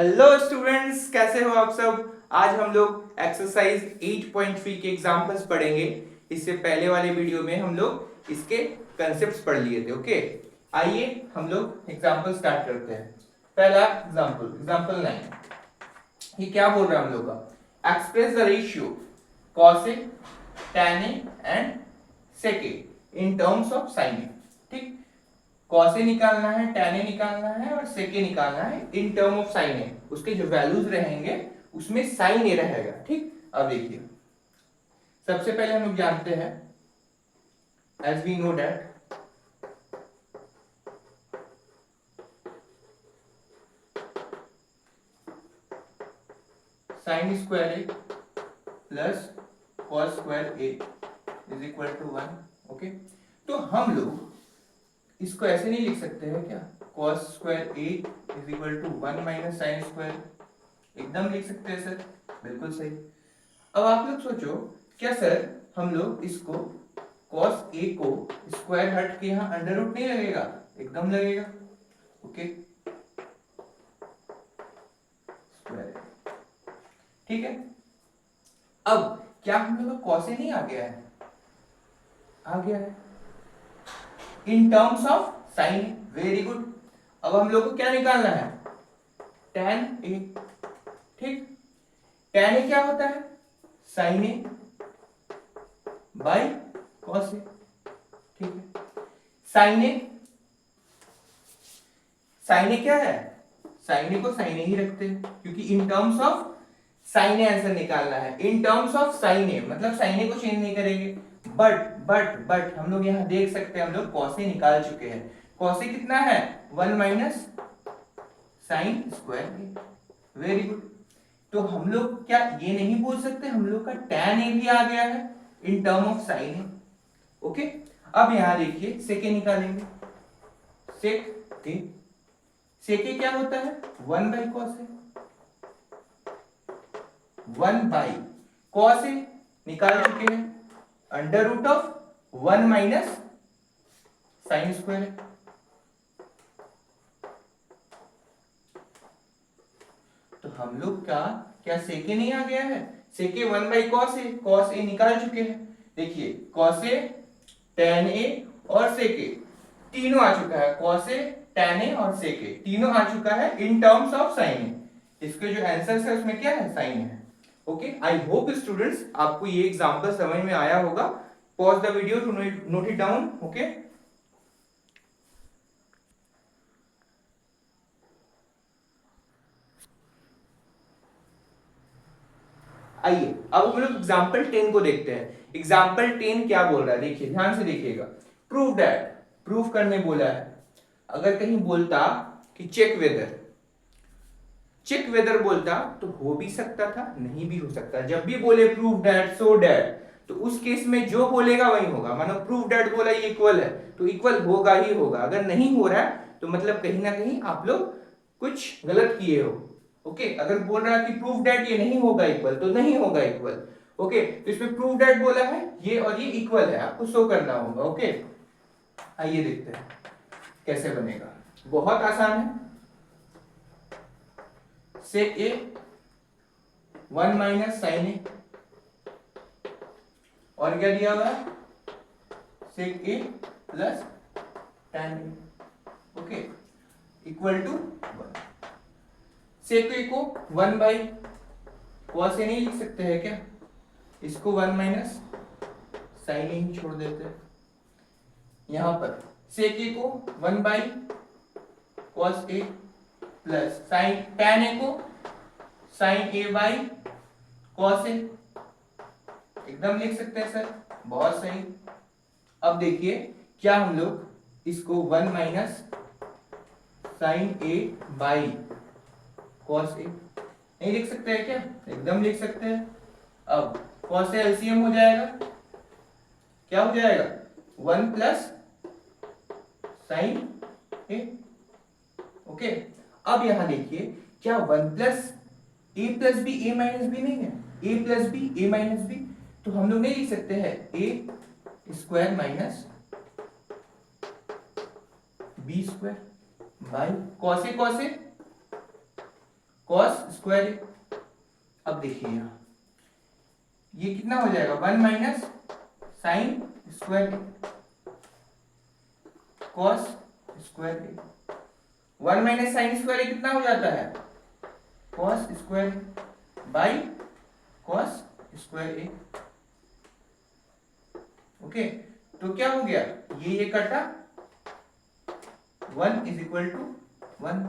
Hello students, कैसे हो आप सब। आज हम लोग एक्सरसाइज 8.3 के एग्जांपल्स पढ़ेंगे। इससे पहले वाले वीडियो में हम लोग इसके कंसेप्ट्स पढ़ लिए थे। ओके, आइए हम लोग एग्जांपल स्टार्ट करते हैं। पहला एग्जांपल, एग्जांपल 9। ये क्या बोल रहा है हम लोग का, express the ratio cos A tan A and sec A in terms of sin A। ठीक, cos A निकालना है, tan A निकालना है और sec A निकालना है in term of sin A। उसके जो वैल्यूज रहेंगे उसमें sin A रहेगा। ठीक, अब देखिए, सबसे पहले हम लोग जानते हैं, as we know that sin square A plus cos square A is equal to 1। Okay, तो हम लोग इसको ऐसे नहीं लिख सकते हैं क्या, cos square A is equal to 1 minus sine square. एकदम लिख सकते हैं सर, बिल्कुल सही। अब आप लोग सोचो, क्या सर हम लोग इसको cos A को स्क्वायर हट के यहाँ अंडर रूट नहीं लगेगा? एकदम लगेगा। ओके, स्क्वायर, ठीक है। अब क्या हम लोग का cos A नहीं आ गया है? आ गया है in terms of sine. Very good. अब हम लोग को क्या निकालना है, tan A। ठीक, tan A क्या होता है, sin A by cos A। ठीक है, sin A, sin A क्या है, sin A को sin A ही रखते हैं क्योंकि in terms of sin A answer निकालना है। In terms of sin A मतलब sin A को चेंज नहीं करेंगे। बट हम लोग यहाँ देख सकते हैं, हम लोग cos A निकाल चुके हैं। cos A कितना है, 1 minus sine square A। Very good. तो हम लोग क्या ये नहीं बोल सकते, हम लोग का tan A भी आ गया है in term of sin A। Okay, अब यहां देखिए सेक निकालेंगे। सेक ए, सेक क्या होता है, 1 by cos A. 1 by cos A निकाल चुके हैं, under root of 1 minus sine square. तो हम लोग का क्या सेके नहीं आ गया है, सेके 1 by cos A, cos A निकाल चुके हैं। देखिए कॉस ए, tan ए और सेके तीनों आ चुका है, cos A, tan A और sec A तीनों आ चुका है in terms of sin A। इसके जो आंसर है उसमें क्या है, sin है। ओके, आई होप स्टूडेंट्स आपको ये एग्जांपल समझ में आया होगा। Pause the video to note it down. Okay, आइए अब हम लोग एग्जांपल 10 को देखते हैं। एग्जांपल 10 क्या बोल रहा है, देखिए ध्यान से देखिएगा। प्रूव दैट, प्रूफ करने बोला है। अगर कहीं बोलता कि चेक वेदर, चेक वेदर बोलता तो हो भी सकता था, नहीं भी हो सकता। जब भी बोले प्रूव दैट, सो दैट, तो उस केस में जो बोलेगा वही होगा। मानो प्रूव दैट बोला ये इक्वल है तो इक्वल होगा ही होगा। अगर नहीं हो रहा है तो मतलब कहीं ना कहीं आप लोग कुछ गलत किए हो। ओके, अगर बोल रहा है कि प्रूव दैट ये नहीं होगा इक्वल तो नहीं होगा इक्वल। ओके, तो इसमें प्रूव दैट बोला है, ये और ये इक्वल है, आपको शो करना होगा। ओके, आइए देखते हैं कैसे बनेगा। बहुत आसान है। सेक ए 1 माइनस साइन ए, और क्या दिया हुआ है, sec A plus tan A. Okay, equal to 1। Sec A को 1 बाई कॉस ए नहीं लिख सकते हैं क्या, इसको 1 माइनस साइन ए ही छोड़ देते हैं। यहां पर सेक ए को 1 by cos A plus sign tan ए को साइन ए बाई कॉस ए, एकदम लिख सकते हैं सर, बहुत सही। अब देखिए क्या हम लोग इसको 1 minus sine A by cos A नहीं लिख सकते हैं क्या, एकदम लिख सकते हैं। अब कॉस ए एलसीएम हो जाएगा, क्या हो जाएगा, 1 प्लस साइन ए। ओके, अब यहां देखिए क्या 1 plus A plus B A minus B नहीं है, A plus B A minus B, तो हम लोग नहीं लिख सकते हैं A square minus B square by cos A, cos A cos square A. अब देखिए यहाँ ये कितना हो जाएगा, 1 minus sine square cos square A. 1 minus sine square A कितना हो जाता है, cos square by cos square A. Okay, तो क्या हो गया, ये कटा, 1 is equal to 1,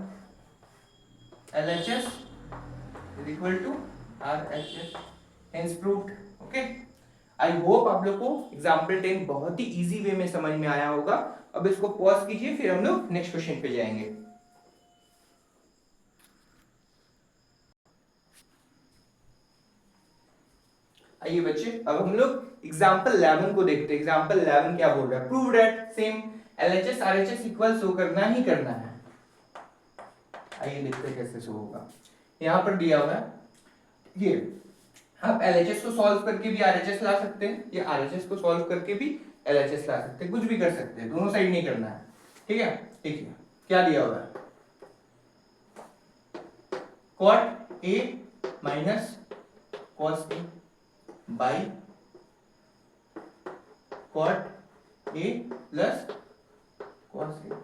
LHS is equal to RHS, hence proved. Okay, I hope आप लोग को एग्जाम्पल 10 बहुत ही इजी वे में समझ में आया होगा। अब इसको पॉज कीजिए, फिर हम लोग नेक्स्ट क्वेश्चन पे जाएंगे। आइए बच्चे, अब हम लोग एग्जाम्पल 11 को देखते हैं। एग्जाम्पल 11 क्या बोल रहा है, prove that same LHS RHS equal show करना ही करना है। आइए देखते हैं कैसे शो होगा। यहां पर दिया हुआ है, ये आप LHS को सॉल्व करके भी RHS ला सकते हैं, या RHS को सॉल्व करके भी LHS ला सकते हैं, कुछ भी कर सकते हैं, दोनों साइड नहीं करना है। ठीक है, देखिए क्या दिया हुआ है, cot A minus cos A by cot A plus cos A।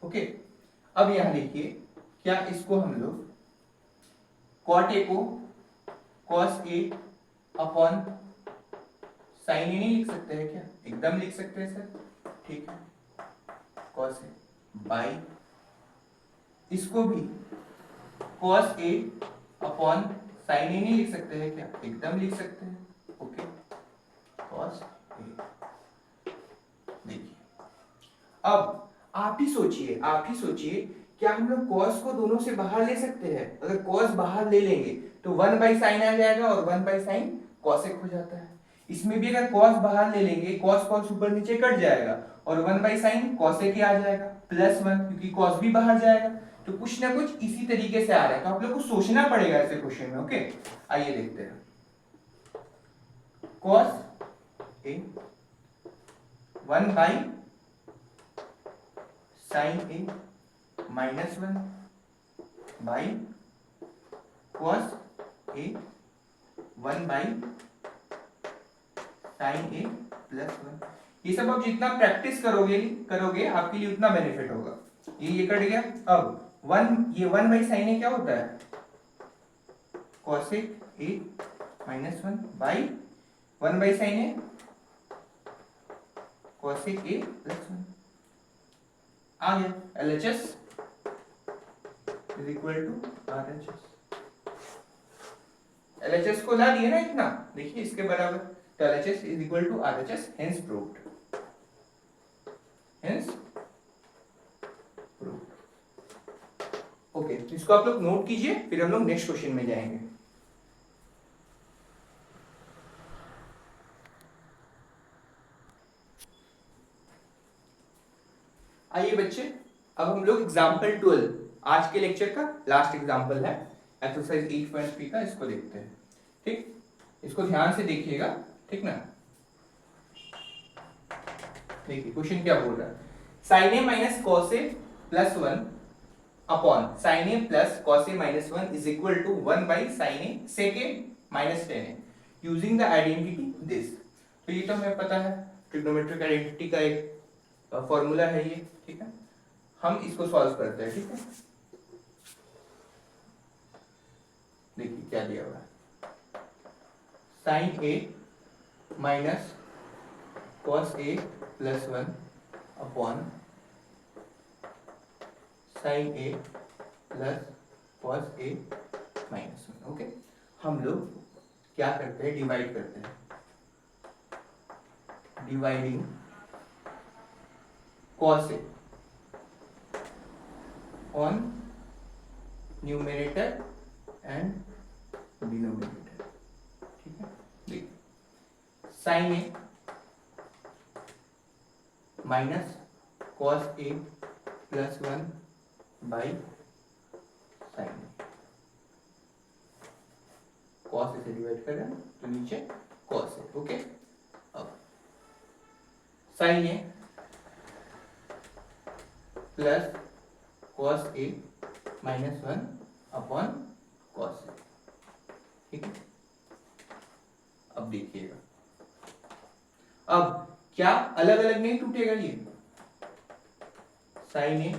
Okay, अब यहां देखिए, क्या इसको हम लोग cot A को cos A upon sin A नहीं लिख सकते हैं क्या, एकदम लिख सकते हैं सर। ठीक है, cos A बाई इसको भी cos A upon sin A नहीं लिख सकते हैं क्या, एकदम लिख सकते हैं। Okay, cos A। देखिए, अब आप ही सोचिए, क्या हम लोग cos को दोनों से बाहर ले सकते हैं? अगर cos बाहर ले लेंगे तो 1 बाई साइन आ जाएगा, और 1 बाई साइन cosec हो जाता है। इसमें भी अगर cos बाहर ले लेंगे, cos cos ऊपर नीचे कट जाएगा, और 1 बाई साइन cosec ही आ जाएगा, प्लस 1, क्योंकि cos भी बाहर जाएगा। तो कुछ ना कुछ इसी तरीके से आ रहा है, तो आप लोग को सोचना पड़ेगा ऐसे क्वेश्चन में। ओके, आइए देखते हैं। cos A 1 by sine A minus 1 by cos A 1 by sine A plus 1। ये सब आप जितना प्रैक्टिस करोगे आपके लिए उतना बेनिफिट होगा। ये कट गया। अब 1 बाई साइन A क्या होता है, cosec A minus 1 by 1 by sine A cosec A plus 1 आ गया। LHS is equal to RHS। LHS को ला दिए ना इतना, देखिए इसके बराबर, तो LHS is equal to RHS, hence proved, hence proved. Okay, तो इसको आप लोग नोट कीजिए, फिर हम लोग नेक्स्ट क्वेश्चन में जाएंगे। आइए बच्चे, अब हम लोग एग्जाम्पल 12, आज के लेक्चर का लास्ट एग्जाम्पल है, एक्सरसाइज 8.3 का, इसको देखते हैं। ठीक, इसको ध्यान से देखिएगा, ठीक ना। देखिए क्वेश्चन क्या बोल रहा है, sine A minus cos A plus 1 upon sine A plus cos A minus 1 is equal to 1 by sine A sec A minus tan A using the identity this. तो ये तो हमें पता है, ट्रिग्नोमेट्रिक आइडेंटिटी का एक फॉर्मूला है ये। ठीक है, हम इसको सॉल्व करते हैं। ठीक है, देखिए क्या दिया हुआ है, sine A minus cos A plus 1 upon sine A plus cos A minus 1। Okay, हम लोग क्या करते हैं, डिवाइड करते हैं, dividing cos A on numerator and denominator. ठीक है, देखिए sine A minus cos A plus 1 by sine A, cos A से डिवाइड कर रहे हैं तो नीचे कॉस ए। ओके, अब sine A plus cos A minus 1 upon cos A, ठीक है। अब देखिएगा, अब क्या अलग अलग नहीं टूटेगा ये, sine A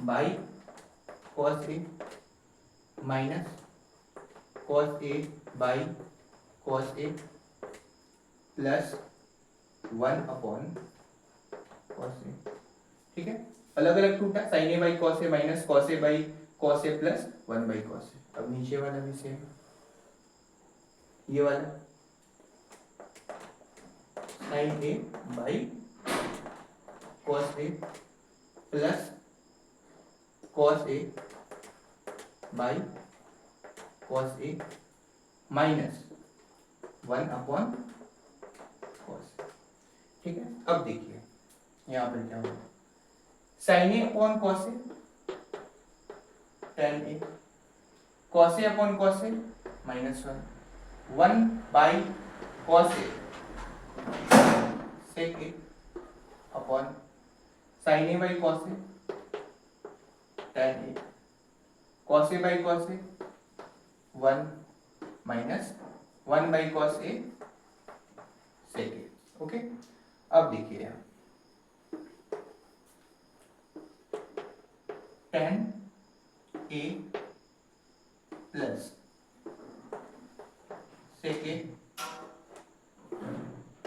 by cos A minus cos A by cos A plus 1 upon cos A, ठीक है। अलग अलग टूटा, sine A by cos A minus cos A by cos A plus 1 by cos A. अब नीचे वाला भी सेम, ये वाला sine A by cos A plus cos A by cos A minus 1 upon cos, ठीक है। अब देखिए यहां पर क्या होगा, sine A upon cos A tan A, cos A upon cos A minus 1 by cos A sec A upon sine A by cos A tan A, cos A by cos A 1 minus 1 by cos A sec A, okay. अब देखिए यहाँ ten A plus sec ए,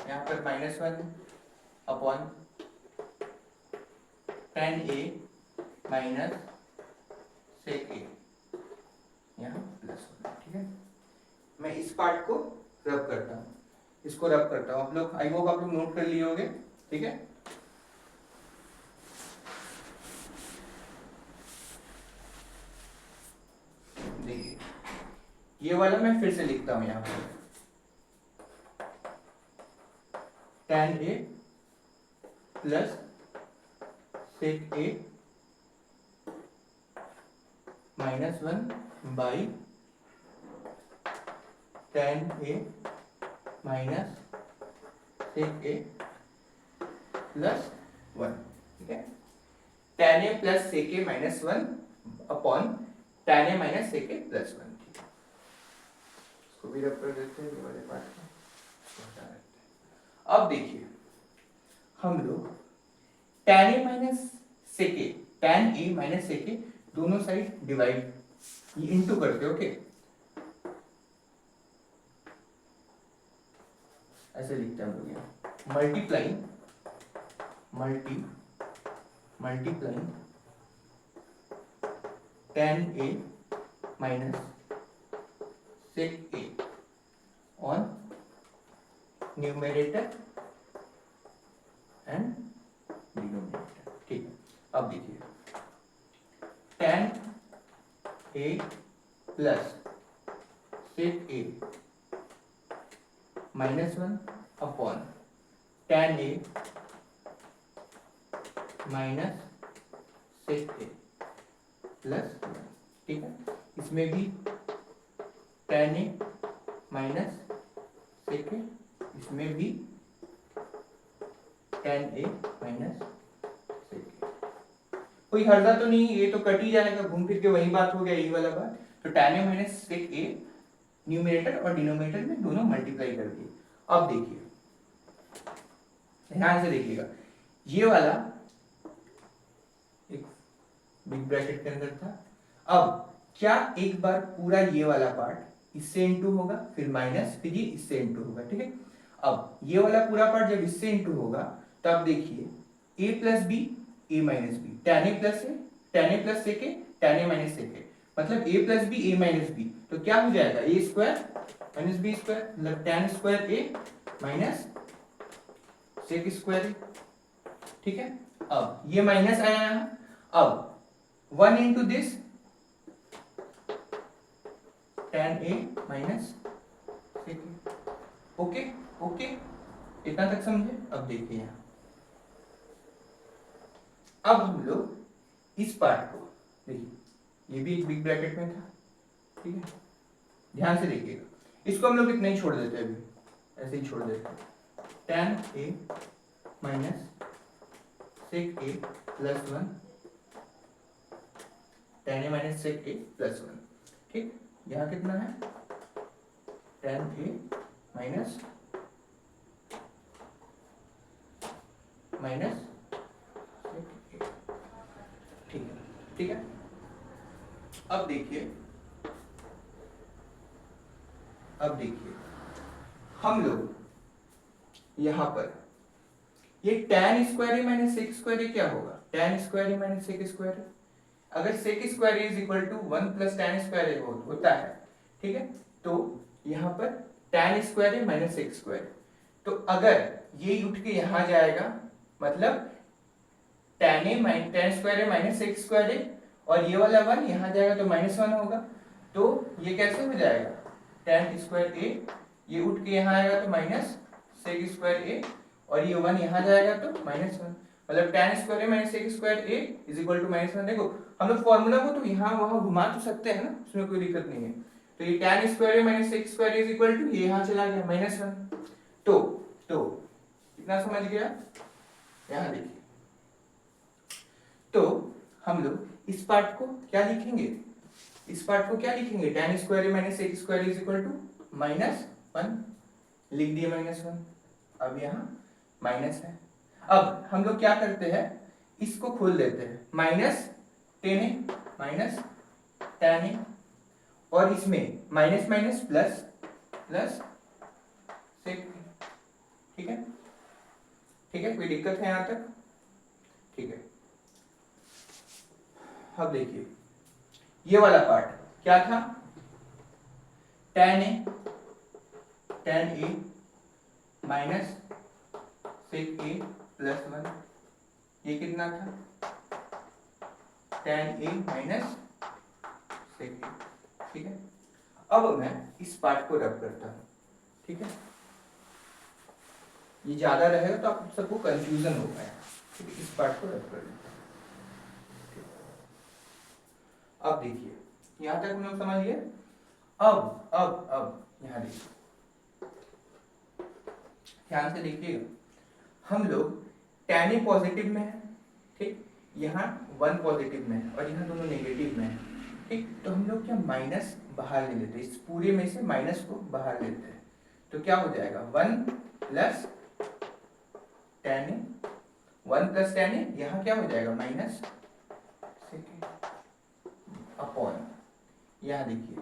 यहाँ पर -1 upon tan A minus sec ए, यहाँ +1, ठीक है। मैं इस पार्ट को रब करता हूँ, इसको रब करता हूँ, आप लोग आई होप आप लोग नोट कर लिए होंगे, ठीक है। देखिए ये वाला मैं फिर से लिखता हूँ यहाँ पर, tan A plus sec A -1 by tan A minus sec A plus 1, ठीक है। Tan A plus sec A -1 upon tan A minus sec A plus 1, ठीक है। इसको भी रब कर देते हैं, ये वाले पार्ट को हटा देते हैं। अब देखिए हम लोग tan A minus sec A, tan A minus sec A दोनों साइड डिवाइड ये इनटू करते, ओके। ऐसे लिखते हैं हम लोग यहाँ, multiplying tan A minus sec A on numerator and denominator, ठीक है। अब देखिए tan A plus sec A -1 upon tan A minus sec A plus 1, ठीक है। इसमें भी टेन ए माइनस सेक ए, इसमें भी टेन ए माइनस सेक ए, कोई हर्जा तो नहीं, ये तो कट ही जाएगा, घूम फिर के वही बात हो गया, यही वाला बात। तो ten A minus sec A numerator और डिनोमिनेटर में दोनों मल्टीप्लाई कर दिए। अब देखिए ध्यान से देखिएगा, ये वाला एक बिग ब्रैकेट के अंदर था। अब क्या एक बार पूरा ये वाला पार्ट इससे इंटू होगा, फिर माइनस, फिर ये इससे इंटू होगा, ठीक है। अब ये वाला पूरा पार्ट जब इससे इंटू होगा तब देखिए a plus B a minus B, tan A plus sec A tan A minus sec A, मतलब a plus B a minus B, तो क्या हो जाएगा a square minus B square, मतलब tan square a minus sec square A, ठीक है। अब ये माइनस आया यहाँ, अब 1 into this tan A minus sec A, okay okay, इतना तक समझे। अब देखिए यहाँ, अब हम लोग इस पार्ट को देखिए, ये भी एक बिग ब्रैकेट में था, ठीक है। ध्यान से देखिएगा, इसको हम लोग इतना ही छोड़ देते हैं, अभी ऐसे ही छोड़ देते हैं, ten A minus sec A plus 1, ten A minus sec A plus 1, ठीक। यहाँ कितना है tan a माइनस ठीक है, ठीक है। अब देखिए हम लोग यहाँ पर ये tan square A minus sec square A क्या होगा, tan square A minus sec square A. अगर sec square A is equal to 1 plus tan square A होता है, ठीक है, तो यहाँ पर tan square A minus sec square, तो अगर ये उठ के यहाँ जाएगा मतलब tan square A minus sec square A, और ये वाला 1 यहाँ जाएगा तो -1 होगा, तो ये कैसे हो जाएगा tan स्क्वायर ए, ये उठ के यहाँ आएगा तो माइनस सेक स्क्वायर ए, और ये 1 यहाँ जाएगा तो -1, मतलब tan square A minus sec square A is equal to -1। देखो हम लोग फॉर्मूला को तो यहाँ वहाँ घुमा तो सकते हैं ना, उसमें कोई दिक्कत नहीं है। तो ये tan square A minus sec square is equal to ये यहाँ चला गया -1। तो कितना समझ गया, यहाँ देखिए, तो हम लोग इस पार्ट को क्या लिखेंगे, tan square A minus sec square is equal to -1 लिख दिए -1। अब यहाँ माइनस है, अब हम लोग क्या करते हैं, इसको खोल देते हैं, माइनस tan ए, और इसमें माइनस माइनस प्लस सेक, ठीक है, कोई दिक्कत है यहाँ तक, ठीक है। अब देखिए ये वाला पार्ट क्या था, tan A minus sec A plus 1, ये कितना था tan ए माइनस सेक ए, ठीक है। अब मैं इस पार्ट को रब करता हूं, ठीक है, ये ज्यादा रहेगा तो आप सबको कंफ्यूजन होगा, ठीक है, इस पार्ट को रब कर लेते हैं। अब देखिए यहां तक हम लोग समझ गए। अब यहां देखिए, ध्यान से देखिएगा, हम लोग tan ए पॉजिटिव में है, ठीक, यहाँ 1 पॉजिटिव में है और यहाँ दोनों नेगेटिव में है, ठीक, तो हम लोग क्या माइनस बाहर ले लेते हैं, इस पूरे में से माइनस को बाहर लेते हैं, तो क्या हो जाएगा 1 प्लस tan ए, यहाँ क्या हो जाएगा माइनस अपॉन, यहाँ देखिए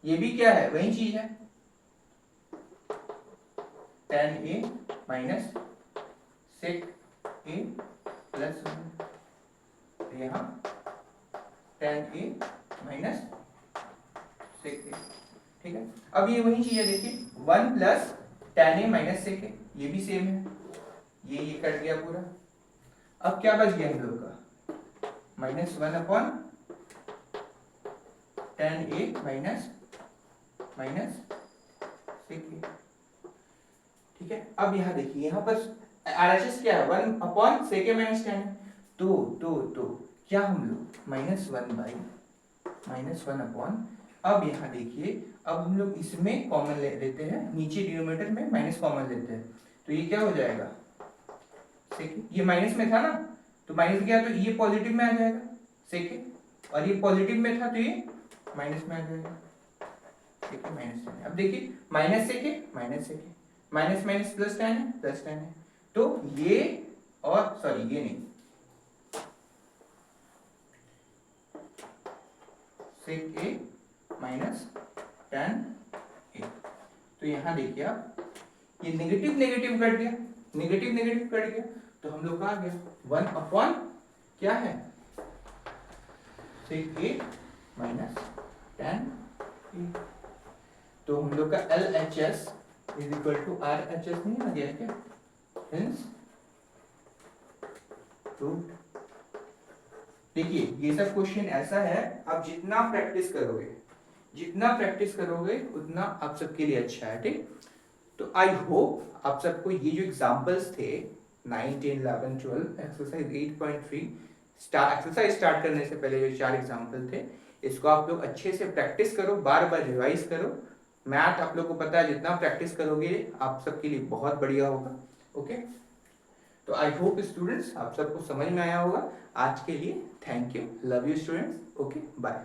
ये भी क्या है, वही चीज है, tan A minus sec A plus 1, यहाँ tan ए माइनस सेक ए, ठीक है। अब ये वही चीज है, देखिए 1 प्लस tan ए माइनस सेक ए, ये भी सेम है, ये कट गया पूरा। अब क्या बच गया हम लोग का, -1 अपॉन tan ए माइनस सेक ए, ठीक है। अब यहाँ देखिए, यहाँ पर RHS क्या है, 1 upon sec A minus tan, तो क्या हम लोग -1 अपॉन, अब यहाँ देखिए, अब हम लोग इसमें कॉमन ले लेते हैं, नीचे डिनोमिनेटर में माइनस कॉमन लेते हैं, तो ये क्या हो जाएगा, ये माइनस में था ना, तो माइनस गया तो ये पॉजिटिव में आ जाएगा सेक, और ये पॉजिटिव में था तो ये माइनस में आ जाएगा, ठीक है, -tan। अब देखिए minus sec minus minus plus tan है, तो ये और सॉरी ये नहीं, सेक ए माइनस tan ए, तो यहां देखिए आप, ये नेगेटिव नेगेटिव कट गया, नेगेटिव कट गया, तो हम लोग का आ गया 1 अपॉन क्या है, सेक ए माइनस tan ए, तो हम लोग का LHS is equal to RHS नहीं आ गया क्या, हेंस प्रूव्ड। देखिए ये सब क्वेश्चन ऐसा है, आप जितना प्रैक्टिस करोगे उतना आप सबके लिए अच्छा है, ठीक। तो आई होप आप सबको ये जो एग्जांपल्स थे 9, 10, 11, 12 एक्सरसाइज 8.3 एक्सरसाइज स्टार्ट करने से पहले जो 4 एग्जांपल थे, इसको आप लोग अच्छे से प्रैक्टिस करो, बार बार रिवाइज करो। मैथ आप लोग को पता है, जितना प्रैक्टिस करोगे आप सबके लिए बहुत बढ़िया होगा, ओके। तो आई होप स्टूडेंट्स आप सबको समझ में आया होगा। आज के लिए thank you, love you students, okay bye.